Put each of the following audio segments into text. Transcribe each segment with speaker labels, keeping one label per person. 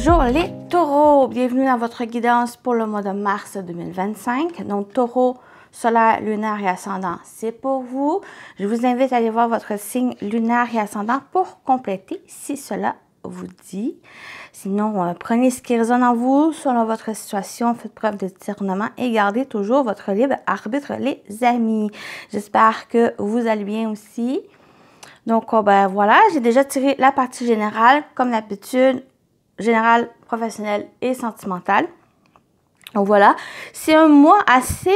Speaker 1: Bonjour les taureaux, bienvenue dans votre guidance pour le mois de mars 2025. Donc taureau, solaire, lunaire et ascendant, c'est pour vous. Je vous invite à aller voir votre signe lunaire et ascendant pour compléter si cela vous dit. Sinon, prenez ce qui résonne en vous, selon votre situation, faites preuve de discernement et gardez toujours votre libre arbitre, les amis. J'espère que vous allez bien aussi. Donc, ben voilà, j'ai déjà tiré la partie générale, comme d'habitude, générale, professionnelle et sentimentale. Donc voilà, c'est un mois assez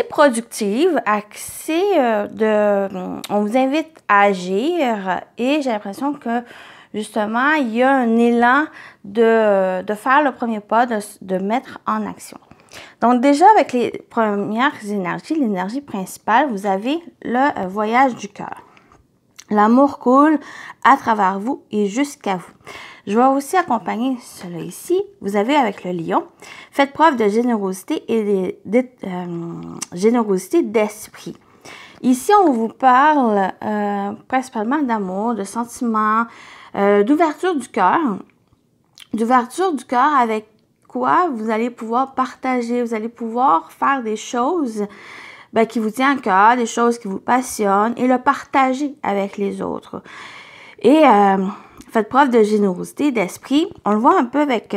Speaker 1: productive, on vous invite à agir et j'ai l'impression que justement, il y a un élan de faire le premier pas, de mettre en action. Donc déjà, avec les premières énergies, l'énergie principale, vous avez le voyage du cœur. L'amour coule à travers vous et jusqu'à vous. Je vais aussi accompagner cela ici. Vous avez avec le lion, faites preuve de générosité et générosité d'esprit. Ici, on vous parle principalement d'amour, de sentiments, d'ouverture du cœur. D'ouverture du cœur avec quoi vous allez pouvoir partager, vous allez pouvoir faire des choses qui vous tiennent à cœur, des choses qui vous passionnent et le partager avec les autres. Et faites preuve de générosité, d'esprit. On le voit un peu avec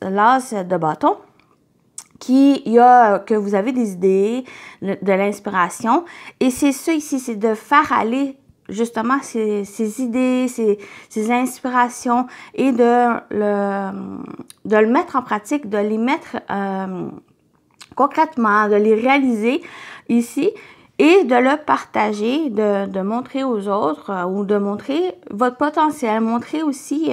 Speaker 1: l'as de bâton, que vous avez des idées, de l'inspiration. Et c'est ça ici, c'est de faire aller justement ces idées, ces inspirations et de le mettre en pratique, de les mettre concrètement, de les réaliser ici et de le partager, de montrer aux autres ou de montrer votre potentiel, montrer aussi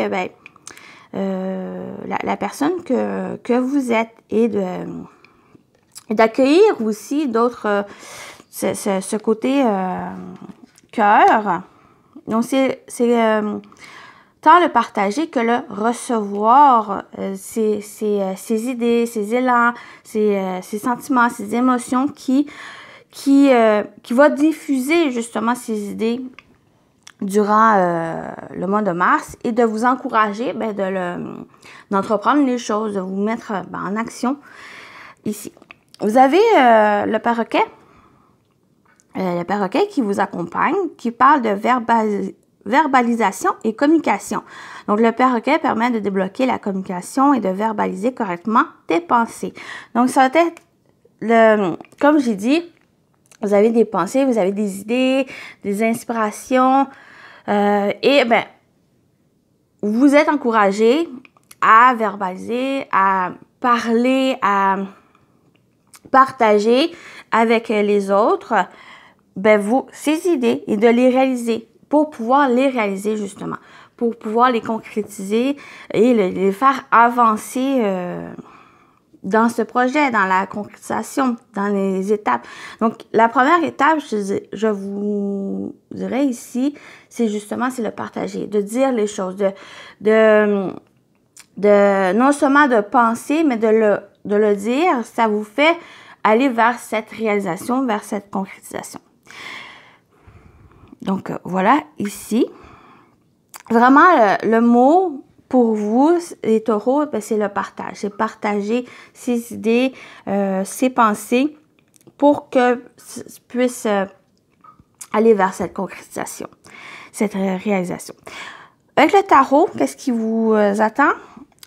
Speaker 1: la personne que vous êtes et d'accueillir aussi d'autres, ce côté cœur. Donc, c'est tant le partager que le recevoir, ces idées, ces élans, ces sentiments, ces émotions qui va diffuser justement ces idées durant le mois de mars et de vous encourager d'entreprendre les choses, de vous mettre en action ici. Vous avez le perroquet. Le perroquet qui vous accompagne, qui parle de verbalisation et communication. Donc, le perroquet permet de débloquer la communication et de verbaliser correctement tes pensées. Donc, ça va être, comme j'ai dit, vous avez des pensées, vous avez des idées, des inspirations, et vous êtes encouragé à verbaliser, à parler, à partager avec les autres, ces idées et de les réaliser pour pouvoir les réaliser justement, pour pouvoir les concrétiser et les faire avancer dans ce projet, dans la concrétisation, dans les étapes. Donc, la première étape, je vous dirais ici, c'est le partager, de dire les choses, de non seulement de penser, mais de le dire, ça vous fait aller vers cette réalisation, vers cette concrétisation. Donc, voilà, ici. Vraiment, le mot pour vous, les taureaux, c'est le partage. C'est partager ses idées, ses pensées pour que puisse aller vers cette concrétisation, cette réalisation. Avec le tarot, qu'est-ce qui vous attend?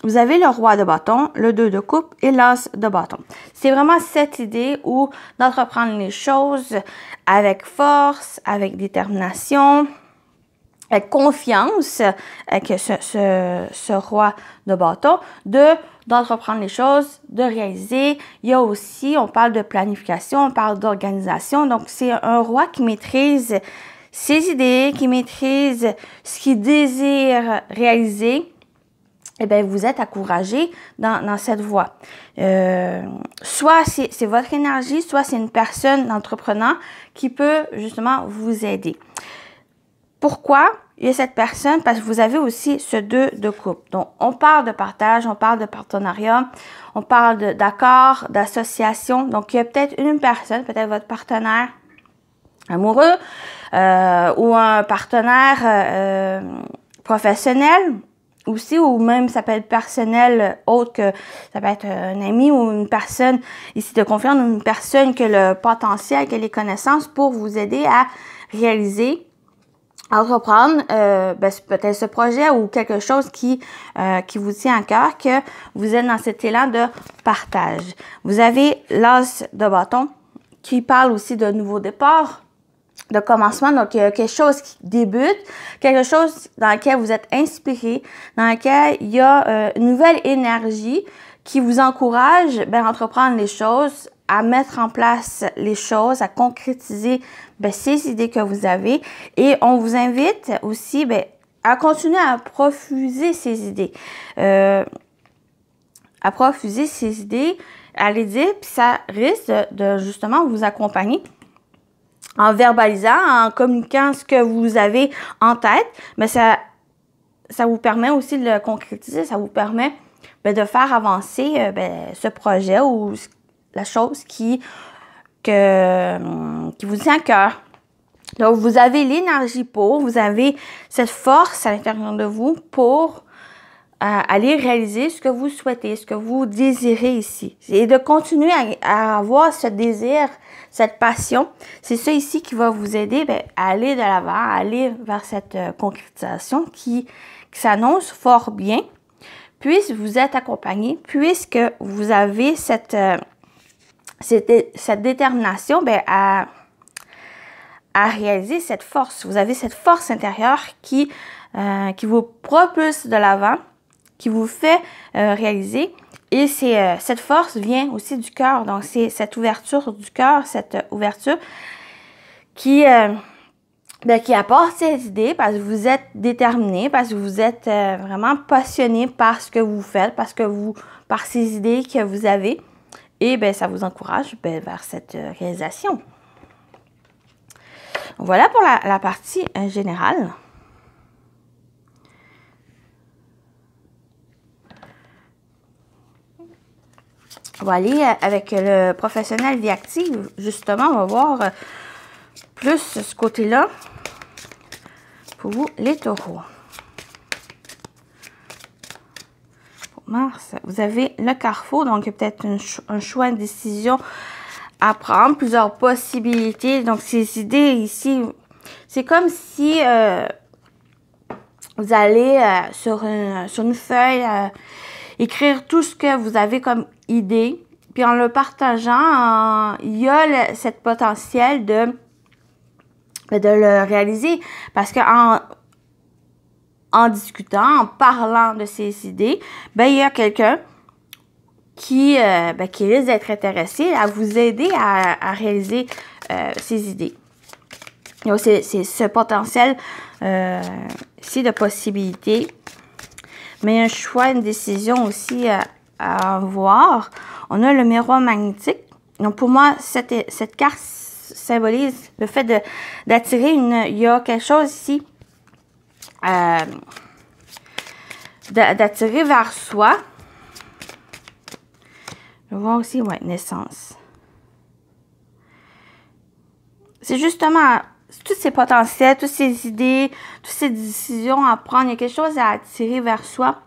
Speaker 1: Vous avez le roi de bâton, le 2 de coupe et l'as de bâton. C'est vraiment cette idée où d'entreprendre les choses avec force, avec détermination, avec confiance, avec ce roi de bâton, d'entreprendre les choses, de réaliser. Il y a aussi, on parle de planification, on parle d'organisation. Donc, c'est un roi qui maîtrise ses idées, qui maîtrise ce qu'il désire réaliser. Vous êtes encouragé dans cette voie. Soit c'est votre énergie, soit c'est une personne d'entrepreneur qui peut justement vous aider. Pourquoi il y a cette personne? Parce que vous avez aussi ce 2 de coupe. Donc, on parle de partage, on parle de partenariat, on parle d'accord, d'association. Donc, il y a peut-être une personne, peut-être votre partenaire amoureux ou un partenaire professionnel aussi, ou même ça peut être personnel autre que ça peut être un ami ou une personne ici de confiance, une personne qui a le potentiel, qui a les connaissances pour vous aider à réaliser, à entreprendre peut-être ce projet ou quelque chose qui vous tient à cœur, que vous êtes dans cet élan de partage. Vous avez l'as de bâton qui parle aussi de nouveau départ, de commencement, donc il y a quelque chose qui débute, quelque chose dans lequel vous êtes inspiré, dans lequel il y a une nouvelle énergie qui vous encourage à entreprendre les choses, à mettre en place les choses, à concrétiser ces idées que vous avez. Et on vous invite aussi à continuer à profuser ces idées. À profuser ces idées, à les dire, puis ça risque de justement vous accompagner en verbalisant, en communiquant ce que vous avez en tête, mais ça vous permet aussi de le concrétiser, ça vous permet de faire avancer ce projet ou la chose qui vous tient à cœur. Donc, vous avez l'énergie pour, vous avez cette force à l'intérieur de vous pour aller réaliser ce que vous souhaitez, ce que vous désirez ici. Et de continuer à avoir ce désir, cette passion. C'est ça ici qui va vous aider à aller de l'avant, à aller vers cette concrétisation qui s'annonce fort bien, puisque vous êtes accompagné, puisque vous avez cette détermination à réaliser cette force. Vous avez cette force intérieure qui vous propulse de l'avant, qui vous fait réaliser. Et cette force vient aussi du cœur. Donc, c'est cette ouverture du cœur, cette ouverture qui apporte ces idées parce que vous êtes déterminé, parce que vous êtes vraiment passionné par ce que vous faites, par ces idées que vous avez. Et ça vous encourage vers cette réalisation. Voilà pour la partie générale. On va aller avec le professionnel vie active. Justement, on va voir plus ce côté-là pour vous, les taureaux. Pour Mars, vous avez le carrefour, donc il y a peut-être un choix, une décision à prendre, plusieurs possibilités. Donc, ces idées ici, c'est comme si vous allez sur une feuille écrire tout ce que vous avez comme idée, puis en le partageant, il y a cette potentiel de le réaliser, parce que en discutant, en parlant de ces idées, il y a quelqu'un qui risque d'être intéressé à vous aider à réaliser ces idées. Donc, c'est ce potentiel ici de possibilités. Mais un choix, une décision aussi à voir. On a le miroir magnétique. Donc, pour moi, cette carte symbolise le fait d'attirer il y a quelque chose ici d'attirer vers soi. Je vois aussi, naissance. C'est justement tous ces potentiels, toutes ces idées, toutes ces décisions à prendre. Il y a quelque chose à attirer vers soi.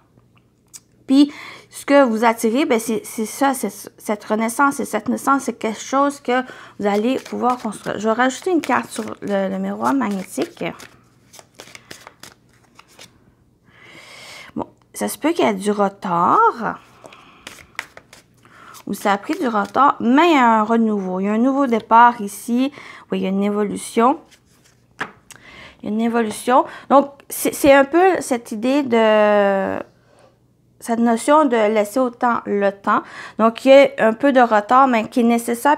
Speaker 1: Puis, ce que vous attirez, c'est ça, cette renaissance et cette naissance, c'est quelque chose que vous allez pouvoir construire. Je vais rajouter une carte sur le miroir magnétique. Bon, ça se peut qu'il y ait du retard. Ou ça a pris du retard, mais il y a un renouveau. Il y a un nouveau départ ici. Oui, il y a une évolution. Il y a une évolution. Donc, c'est un peu cette idée de... cette notion de laisser autant le temps. Donc, il y a un peu de retard, mais qui est nécessaire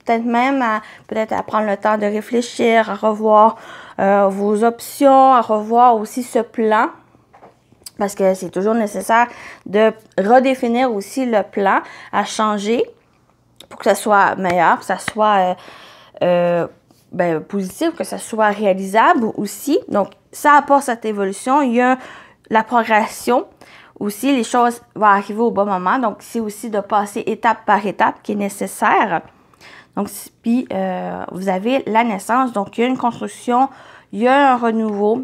Speaker 1: peut-être même à prendre le temps de réfléchir, à revoir vos options, à revoir aussi ce plan. Parce que c'est toujours nécessaire de redéfinir aussi le plan, à changer pour que ça soit meilleur, que ça soit positif, que ça soit réalisable aussi. Donc, ça apporte cette évolution. Il y a la progression. Aussi, les choses vont arriver au bon moment. Donc, c'est aussi de passer étape par étape qui est nécessaire. Donc, puis, vous avez la naissance. Donc, il y a une construction, il y a un renouveau,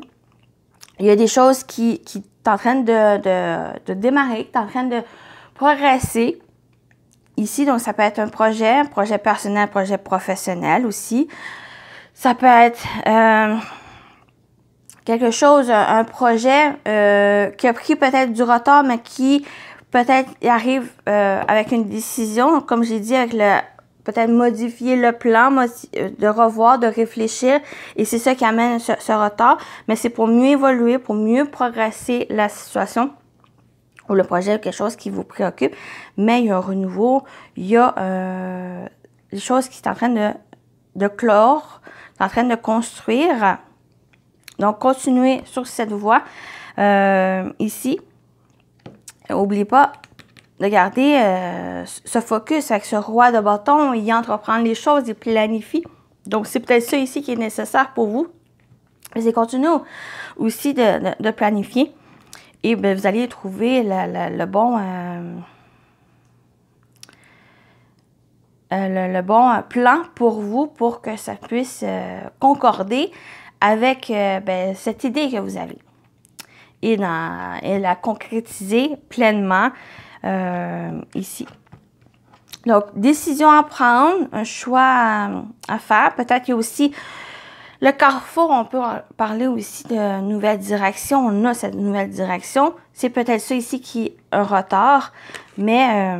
Speaker 1: il y a des choses qui sont en train de démarrer, qui sont en train de progresser ici. Donc, ça peut être un projet personnel, un projet professionnel aussi. Ça peut être quelque chose, un projet qui a pris peut-être du retard, mais qui peut-être arrive avec une décision, comme j'ai dit, avec peut-être modifier le plan, de revoir, de réfléchir, et c'est ça qui amène ce retard, mais c'est pour mieux évoluer, pour mieux progresser la situation ou le projet, quelque chose qui vous préoccupe, mais il y a un renouveau, il y a des choses qui sont en train de clore, en train de construire. Donc, continuez sur cette voie ici. N'oubliez pas de garder ce focus avec ce roi de bâton. Il entreprend les choses, il planifie. Donc, c'est peut-être ça ici qui est nécessaire pour vous. C'est continuer aussi de planifier. Et bien, vous allez trouver le bon plan pour vous pour que ça puisse concorder avec cette idée que vous avez. Et la concrétiser pleinement ici. Donc, décision à prendre, un choix à faire. Peut-être qu'il y a aussi le carrefour, on peut parler aussi de nouvelle direction. On a cette nouvelle direction. C'est peut-être ça ici qui est un retard, mais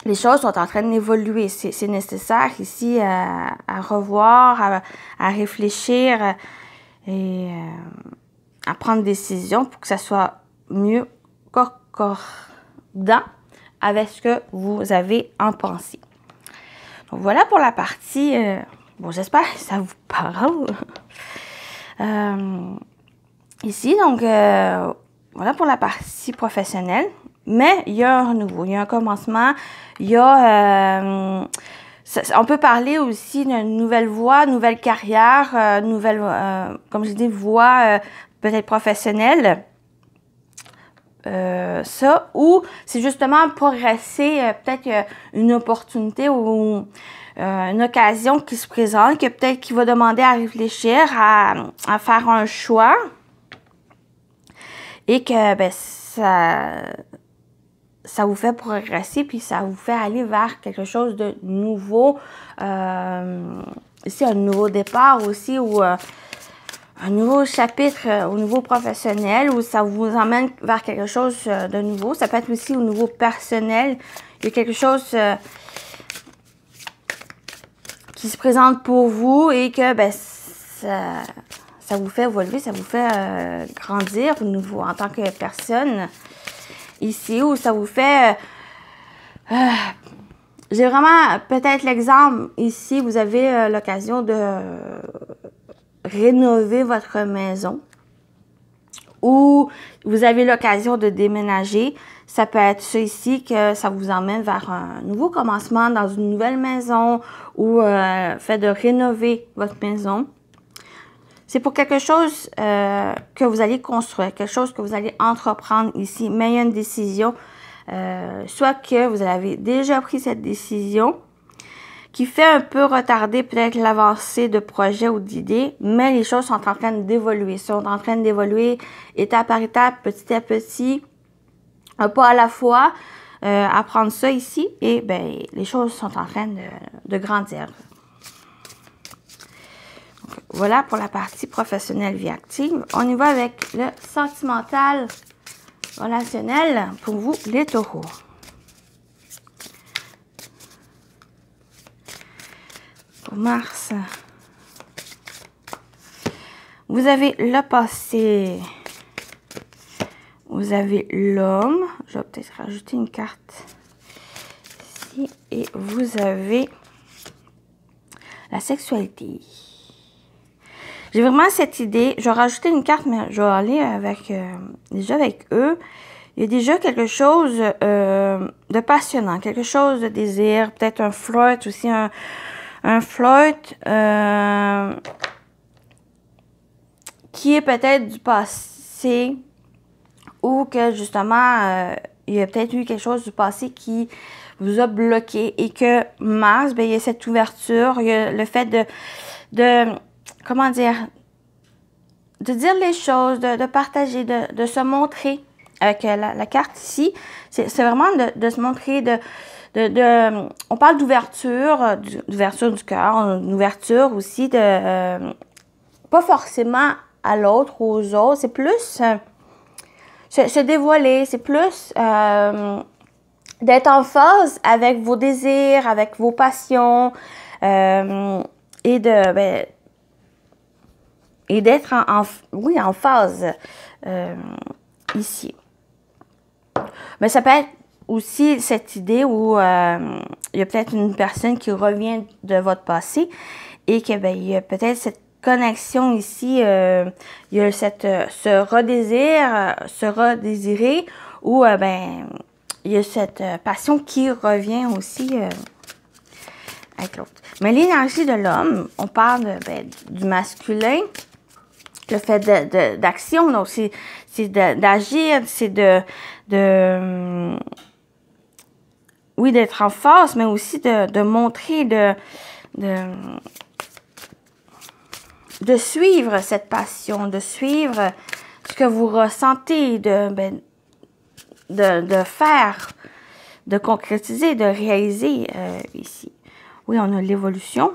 Speaker 1: les choses sont en train d'évoluer. C'est nécessaire ici à revoir, à réfléchir et à prendre des décisions pour que ça soit mieux concordant avec ce que vous avez en pensée. Donc, voilà pour la partie... bon, j'espère que ça vous parle. Ici, donc, voilà pour la partie professionnelle. Mais il y a un renouveau, il y a un commencement. Il y a... on peut parler aussi d'une nouvelle voie, nouvelle carrière, nouvelle, comme je dis, voie peut-être professionnelle. Ça, ou c'est justement progresser, peut-être une opportunité ou une occasion qui se présente, que peut-être qui va demander à réfléchir, à faire un choix, et que ben, ça vous fait progresser, puis ça vous fait aller vers quelque chose de nouveau, ici un nouveau départ aussi, ou un nouveau chapitre au niveau professionnel, où ça vous emmène vers quelque chose de nouveau. Ça peut être aussi au niveau personnel. Il y a quelque chose qui se présente pour vous et que ben, ça vous fait évoluer, ça vous fait grandir au nouveau en tant que personne. Ici, où ça vous fait... j'ai vraiment peut-être l'exemple ici, vous avez l'occasion de rénover votre maison ou vous avez l'occasion de déménager. Ça peut être ça ici que ça vous emmène vers un nouveau commencement dans une nouvelle maison ou fait de rénover votre maison. C'est pour quelque chose que vous allez construire, quelque chose que vous allez entreprendre ici, mais il y a une décision, soit que vous avez déjà pris cette décision, qui fait un peu retarder peut-être l'avancée de projets ou d'idées, mais les choses sont en train d'évoluer, sont en train d'évoluer étape par étape, petit à petit, un pas à la fois, apprendre ça ici, et ben les choses sont en train de grandir. Donc, voilà pour la partie professionnelle vie active. On y va avec le sentimental relationnel pour vous, les taureaux. Mars, vous avez le passé, vous avez l'homme, je vais peut-être rajouter une carte ici, et vous avez la sexualité. J'ai vraiment cette idée, je vais rajouter une carte, mais je vais aller avec, déjà avec eux. Il y a déjà quelque chose de passionnant, quelque chose de désir, peut-être un flirt aussi, un flirt qui est peut-être du passé ou que justement il y a peut-être eu quelque chose du passé qui vous a bloqué et que Mars, ben, il y a cette ouverture, il y a le fait de comment dire, dire les choses, de partager, de se montrer. Avec la carte ici, c'est vraiment de se montrer, on parle d'ouverture, d'ouverture du cœur, une ouverture aussi pas forcément à l'autre, aux autres, c'est plus se dévoiler, c'est plus d'être en phase avec vos désirs, avec vos passions, et d'être en phase ici. Mais ça peut être aussi cette idée où il y a peut-être une personne qui revient de votre passé et que il y a peut-être cette connexion ici, il y a ce redésirer où il y a cette passion qui revient aussi avec l'autre. Mais l'énergie de l'homme, on parle du masculin, le fait d'action, donc c'est d'agir, c'est oui, d'être en force, mais aussi de montrer, de suivre cette passion, de suivre ce que vous ressentez, de faire, de concrétiser, de réaliser ici. Oui, on a l'évolution.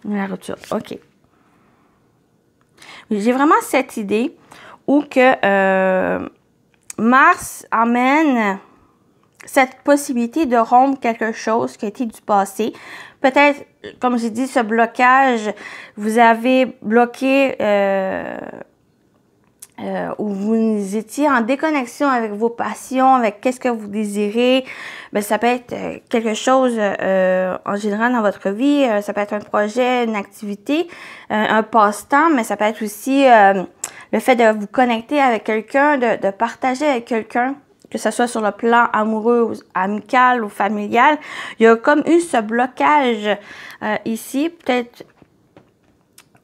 Speaker 1: On a la rupture. OK. J'ai vraiment cette idée où que Mars amène cette possibilité de rompre quelque chose qui a été du passé. Peut-être, comme j'ai dit, ce blocage, vous avez bloqué où vous étiez en déconnexion avec vos passions, avec qu'est-ce que vous désirez. Ben, ça peut être quelque chose en général dans votre vie. Ça peut être un projet, une activité, un passe-temps, mais ça peut être aussi le fait de vous connecter avec quelqu'un, de partager avec quelqu'un, que ce soit sur le plan amoureux, amical ou familial. Il y a comme eu ce blocage ici, peut-être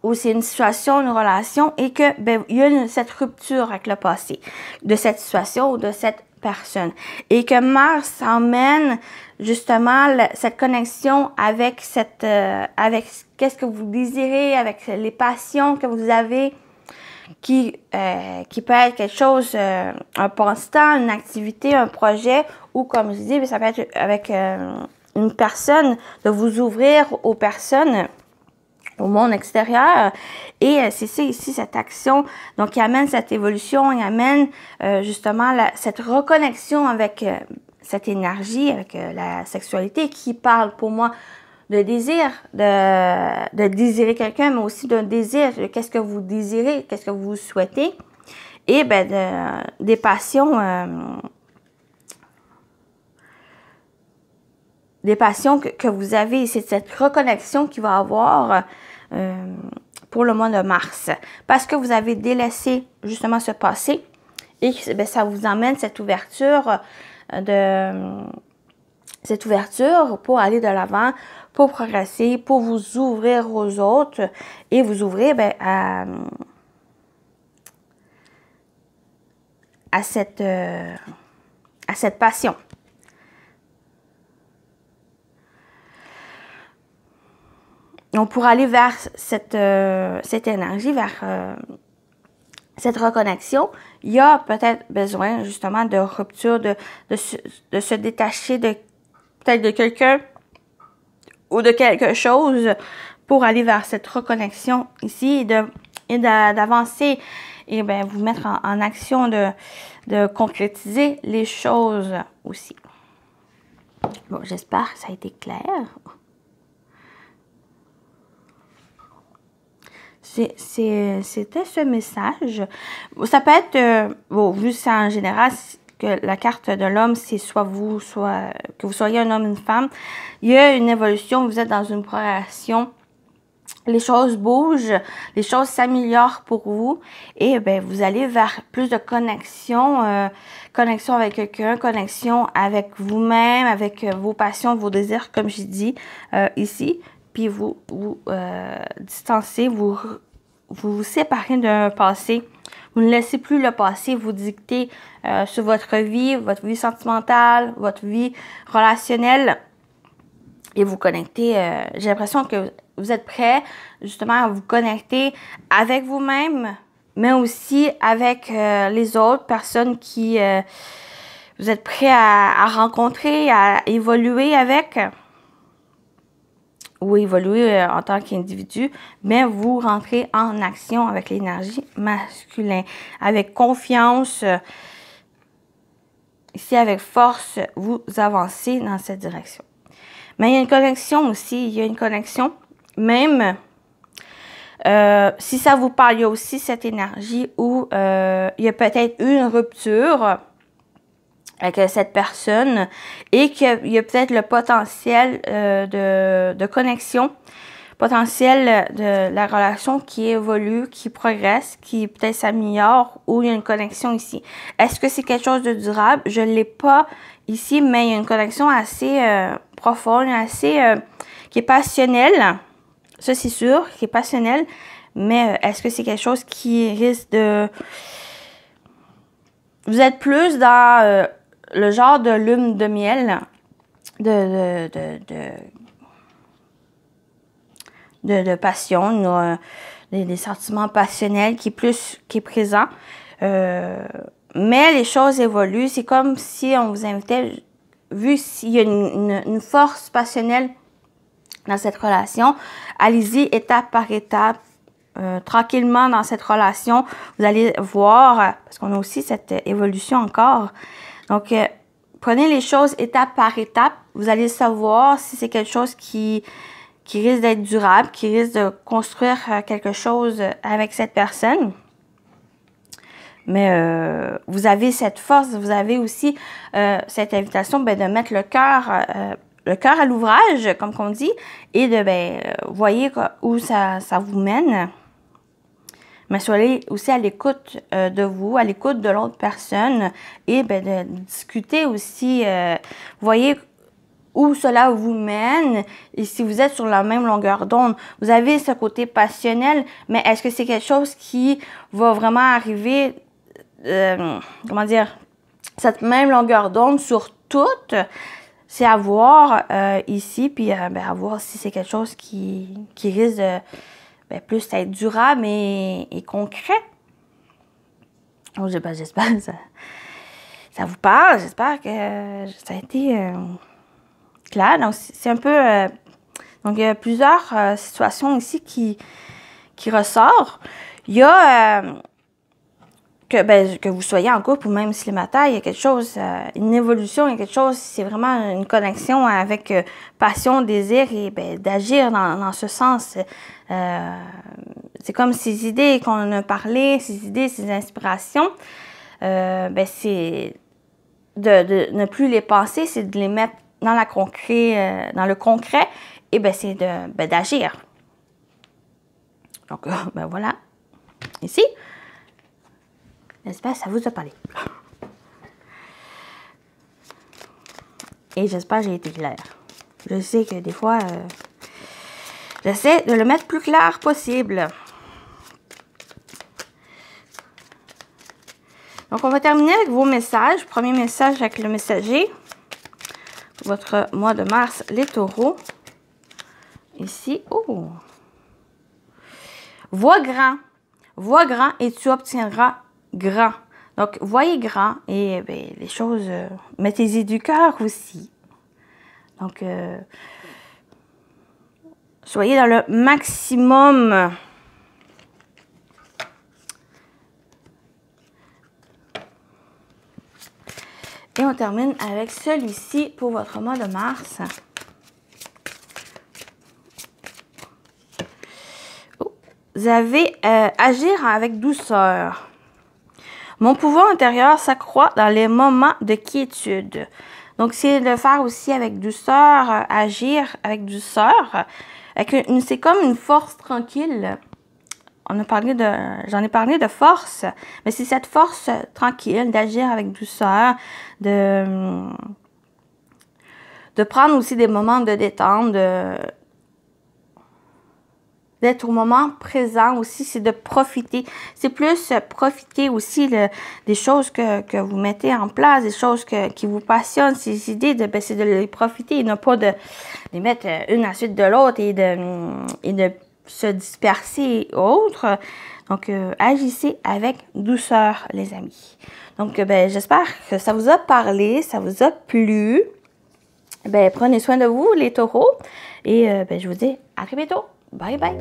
Speaker 1: où c'est une situation, une relation, et que il y a cette rupture avec le passé de cette situation ou de cette personne. Et que Mars emmène justement cette connexion avec avec qu'est-ce que vous désirez, avec les passions que vous avez, qui peut être quelque chose, un passe-temps, une activité, un projet, ou comme je dis, ça peut être avec une personne, de vous ouvrir aux personnes, au monde extérieur. Et c'est ça ici, cette action, donc qui amène cette évolution, il amène justement cette reconnexion avec cette énergie, avec la sexualité, qui parle pour moi de désir, de désirer quelqu'un, mais aussi d'un désir, de qu'est-ce que vous désirez, qu'est-ce que vous souhaitez, et des passions, que vous avez. C'est cette reconnexion qu'il va avoir pour le mois de mars, parce que vous avez délaissé justement ce passé, et ça vous amène cette ouverture pour aller de l'avant, pour progresser, pour vous ouvrir aux autres et vous ouvrir à cette passion. On pourra aller vers cette énergie, vers cette reconnexion. Il y a peut-être besoin justement de rupture, de se détacher peut-être de quelqu'un ou de quelque chose pour aller vers cette reconnexion ici et d'avancer et vous mettre en action, de concrétiser les choses aussi. Bon, j'espère que ça a été clair. C'était ce message. Ça peut être, vu ça en général, que la carte de l'homme, c'est soit que vous soyez un homme, une femme. Il y a une évolution, vous êtes dans une progression. Les choses bougent, les choses s'améliorent pour vous et vous allez vers plus de connexion, connexion avec quelqu'un, connexion avec vous-même, avec vos passions, vos désirs, comme j'ai dit ici. Puis vous distancez, vous séparez d'un passé. Vous ne laissez plus le passé vous dicter sur votre vie sentimentale, votre vie relationnelle. et vous connecter. J'ai l'impression que vous êtes prêt justement à vous connecter avec vous-même, mais aussi avec les autres personnes qui vous êtes prêt à rencontrer, à évoluer avec, ou évoluer en tant qu'individu, mais vous rentrez en action avec l'énergie masculine, avec confiance. Ici, avec force, vous avancez dans cette direction. Mais il y a une connexion aussi, il y a une connexion, même si ça vous parle, il y a aussi cette énergie où il y a peut-être eu une rupture avec cette personne et qu'il y a peut-être le potentiel de connexion, potentiel de la relation qui évolue, qui progresse, qui peut-être s'améliore, ou il y a une connexion ici. Est-ce que c'est quelque chose de durable? Je ne l'ai pas ici, mais il y a une connexion assez profonde, assez qui est passionnelle. Ça, c'est sûr, qui est passionnelle, mais est-ce que c'est quelque chose qui risque de... Vous êtes plus dans le genre de lune de miel, de passion, des sentiments passionnels qui est présent. Mais les choses évoluent. C'est comme si on vous invitait, vu s'il y a une force passionnelle dans cette relation, allez-y étape par étape, tranquillement dans cette relation. Vous allez voir, parce qu'on a aussi cette évolution encore. Donc, prenez les choses étape par étape. Vous allez savoir si c'est quelque chose qui risque d'être durable, qui risque de construire quelque chose avec cette personne. Mais vous avez cette force, vous avez aussi cette invitation de mettre le cœur à l'ouvrage, comme on dit, et de, voyez où ça vous mène. Mais soyez aussi à l'écoute de vous, à l'écoute de l'autre personne, et de discuter aussi, voyez où cela vous mène, et si vous êtes sur la même longueur d'onde. Vous avez ce côté passionnel, mais est-ce que c'est quelque chose qui va vraiment arriver, comment dire, cette même longueur d'onde sur toutes? C'est à voir ici, puis à voir si c'est quelque chose qui risque de plus être durable et concret. Donc, j'espère que ça vous parle, j'espère que ça a été... clair. Donc, c'est un peu... donc, il y a plusieurs situations ici qui ressortent. Il y a que vous soyez en couple ou même célibataire, il y a quelque chose, une évolution, il y a quelque chose, c'est vraiment une connexion avec passion, désir et d'agir dans ce sens. C'est comme ces idées qu'on a parlé, ces idées, ces inspirations, c'est de ne plus les penser, c'est de les mettre dans le concret, et c'est d'agir. Donc, voilà. Ici, j'espère que ça vous a parlé. Et j'espère que j'ai été claire. Je sais que des fois, j'essaie de le mettre plus clair possible. Donc, on va terminer avec vos messages. Premier message avec le messager. Votre mois de mars, les taureaux. Ici, oh! Vois grand et tu obtiendras grand. Donc, voyez grand et les choses, mettez-y du cœur aussi. Donc, soyez dans le maximum. Et on termine avec celui-ci pour votre mois de mars. Vous avez agir avec douceur. Mon pouvoir intérieur s'accroît dans les moments de quiétude. Donc, c'est de faire aussi avec douceur, agir avec douceur. C'est comme une force tranquille. J'en ai parlé de force, mais c'est cette force tranquille d'agir avec douceur, de prendre aussi des moments de détente, d'être au moment présent aussi, c'est de profiter. C'est plus profiter aussi des choses que vous mettez en place, des choses qui vous passionnent, ces idées, c'est de les profiter et non pas de les mettre une à la suite de l'autre et de se disperser et autres. Donc, agissez avec douceur, les amis. Donc, j'espère que ça vous a parlé, ça vous a plu. Prenez soin de vous, les taureaux. Et je vous dis à très bientôt. Bye bye.